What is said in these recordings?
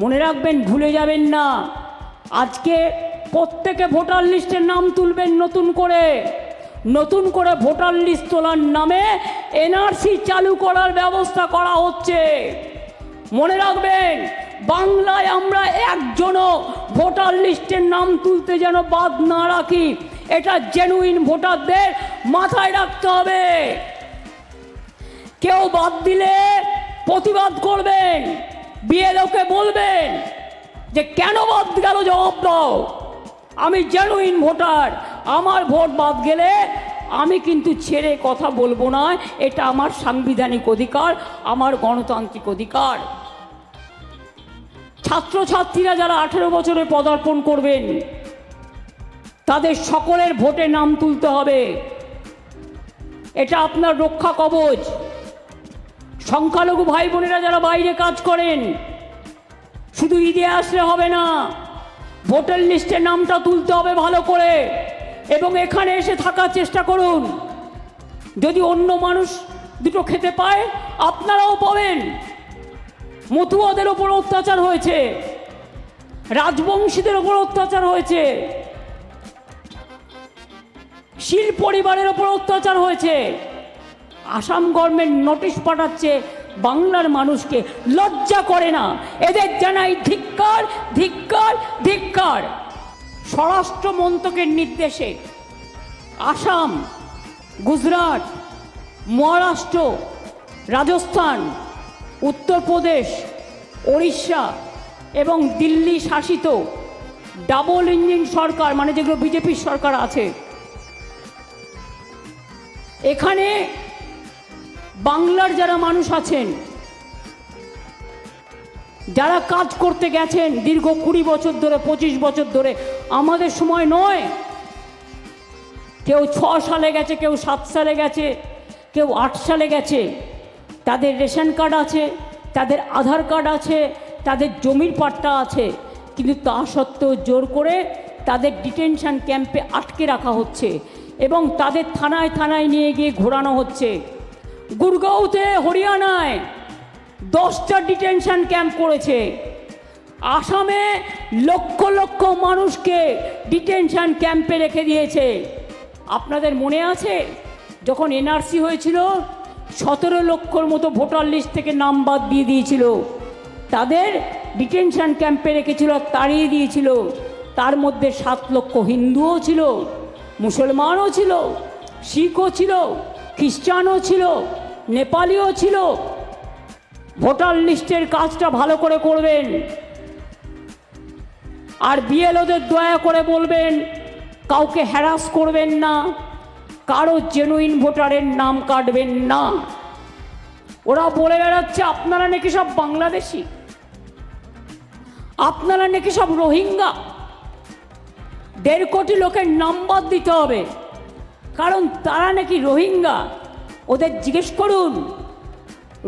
মনে রাখবেন, ভুলে যাবেন না। আজকে প্রত্যেকে ভোটার লিস্টের নাম তুলবেন নতুন করে ভোটার লিস্ট তোলার নামে এনআরসি চালু করার ব্যবস্থা করা হচ্ছে। মনে রাখবেন, বাংলায় আমরা একজনও ভোটার লিস্টের নাম তুলতে যেন বাদ না রাখি, এটা জেনুইন ভোটারদের মাথায় রাখতে হবে। কেউ বাদ দিলে প্রতিবাদ করবেন, বিএলওকে বলবেন যে কেন বাদ গেল, জবাব দাও। আমি জেনুইন ভোটার, আমার ভোট বাদ গেলে আমি কিন্তু ছেড়ে কথা বলবো না। এটা আমার সাংবিধানিক অধিকার, আমার গণতান্ত্রিক অধিকার। ছাত্রছাত্রীরা যারা 18 বছরে পদার্পণ করবেন, তাদের সকলের ভোটে নাম তুলতে হবে। এটা আপনার রক্ষা কবচ। সংখ্যালঘু ভাই বোনেরা যারা বাইরে কাজ করেন, শুধু ঈদে আসলে হবে না, ভোটার লিস্টে নামটা তুলতে হবে ভালো করে, এবং এখানে এসে থাকার চেষ্টা করুন। যদি অন্য মানুষ দুটো খেতে পায়, আপনারাও পাবেন। মতুয়াদের ওপর অত্যাচার হয়েছে, রাজবংশীদের ওপর অত্যাচার হয়েছে, শীল পরিবারের ওপর অত্যাচার হয়েছে। আসাম গভর্নমেন্ট নোটিশ পাঠাচ্ছে বাংলার মানুষকে, লজ্জা করে না? এদের জানাই ধিক্কার, ধিক্কার, ধিক্কার। স্বরাষ্ট্র মন্ত্রকের নির্দেশে আসাম, গুজরাট, মহারাষ্ট্র, রাজস্থান, উত্তরপ্রদেশ, ওড়িশা এবং দিল্লি শাসিত ডাবল ইঞ্জিন সরকার, মানে যেগুলো বিজেপির সরকার আছে, এখানে বাংলার যারা মানুষ আছেন, যারা কাজ করতে গেছেন দীর্ঘ 20 বছর ধরে, 25 বছর ধরে, আমাদের সময় নয়, কেউ 6 সালে গেছে, কেউ 7 সালে গেছে, কেউ 8 সালে গেছে, তাদের রেশন কার্ড আছে, তাদের আধার কার্ড আছে, তাদের জমির পাট্টা আছে, কিন্তু তা সত্ত্বেও জোর করে তাদের ডিটেনশন ক্যাম্পে আটকে রাখা হচ্ছে এবং তাদের থানায় থানায় নিয়ে গিয়ে ঘোরানো হচ্ছে। গুরগাঁওতে, হরিয়ানায় 10টা ডিটেনশন ক্যাম্প করেছে। আসামে লক্ষ লক্ষ মানুষকে ডিটেনশন ক্যাম্পে রেখে দিয়েছে। আপনাদের মনে আছে যখন এনআরসি হয়েছিল, 17 লক্ষর মতো ভোটার লিস্ট থেকে নাম বাদ দিয়ে দিয়েছিল, তাদের ডিটেনশন ক্যাম্পে রেখেছিল, তাড়িয়ে দিয়েছিল। তার মধ্যে 7 লক্ষ হিন্দুও ছিল, মুসলমানও ছিল, শিখও ছিল, খ্রিস্টানও ছিল, নেপালিও ছিল। ভোটার লিস্টের কাজটা ভালো করে করবেন। আর বিএলওদের দয়া করে বলবেন, কাউকে হ্যারাস করবেন না, কারো জেনুইন ভোটারের নাম কাটবেন না। ওরা বলে বেড়াচ্ছে আপনারা নাকি সব বাংলাদেশি, আপনারা নাকি সব রোহিঙ্গা। 1.5 কোটি লোকের নাম বাদ দিতে হবে, কারণ তারা নাকি রোহিঙ্গা। ওদের জিজ্ঞেস করুন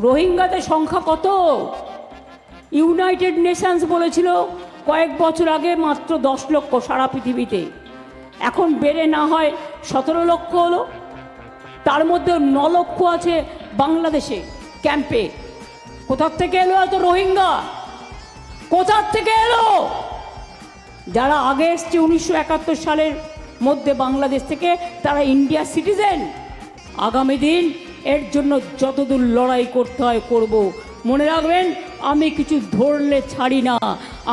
রোহিঙ্গাদের সংখ্যা কত। ইউনাইটেড নেশনস বলেছিল কয়েক বছর আগে মাত্র 10 লক্ষ সারা পৃথিবীতে, এখন বেড়ে না হয় 17 লক্ষ হলো। তার মধ্যে 9 লক্ষ আছে বাংলাদেশে ক্যাম্পে। কোথার থেকে এলো এত রোহিঙ্গা? কোথার থেকে এলো? যারা আগে এসছে 1971 সালের মধ্যে বাংলাদেশ থেকে, তারা ইন্ডিয়া সিটিজেন। আগামী দিন এর জন্য যতদূর লড়াই করতে হয় করব। মনে রাখবেন, আমি কিছু ধরলে ছাড়ি না।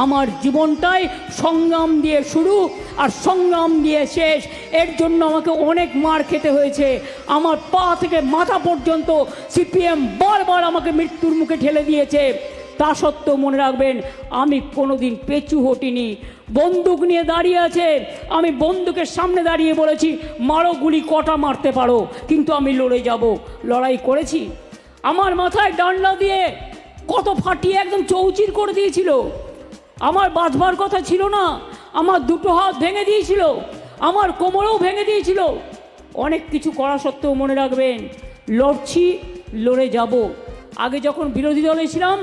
আমার জীবনটাই সংগ্রাম দিয়ে শুরু আর সংগ্রাম দিয়ে শেষ। এর জন্য আমাকে অনেক মার খেতে হয়েছে। আমার পা থেকে মাথা পর্যন্ত সিপিএম বারবার আমাকে মৃত্যুর মুখে ঠেলে দিয়েছে। তা সত্ত্বেও মনে রাখবেন, আমি কোনোদিন পেছু হটিনি। বন্দুক নিয়ে দাঁড়িয়ে আছে, আমি বন্দুকের সামনে দাঁড়িয়ে বলেছি মারো, গুলি কটা মারতে পারো, কিন্তু আমি লড়ে যাব। লড়াই করেছি। আমার মাথায় ডান্ডা দিয়ে কত ফাটিয়ে একদম চৌচির করে দিয়েছিল। আমার বাঁচবার কথা ছিল না, আমার 2টো হাত ভেঙে দিয়েছিল, আমার কোমরেও ভেঙে দিয়েছিল। অনেক কিছু করা সত্ত্বেও মনে রাখবেন, লড়ছি, লড়ে যাব। আগে যখন বিরোধী দলে ছিলাম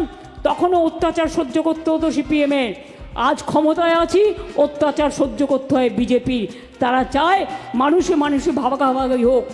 তখনও অত্যাচার সহ্য করতে হতো সিপিএমের। আজ ক্ষমতায় আছি, অত্যাচার সহ্য করতে হয় বিজেপির। তারা চায় মানুষে মানুষে ভাগাভাগি হোক।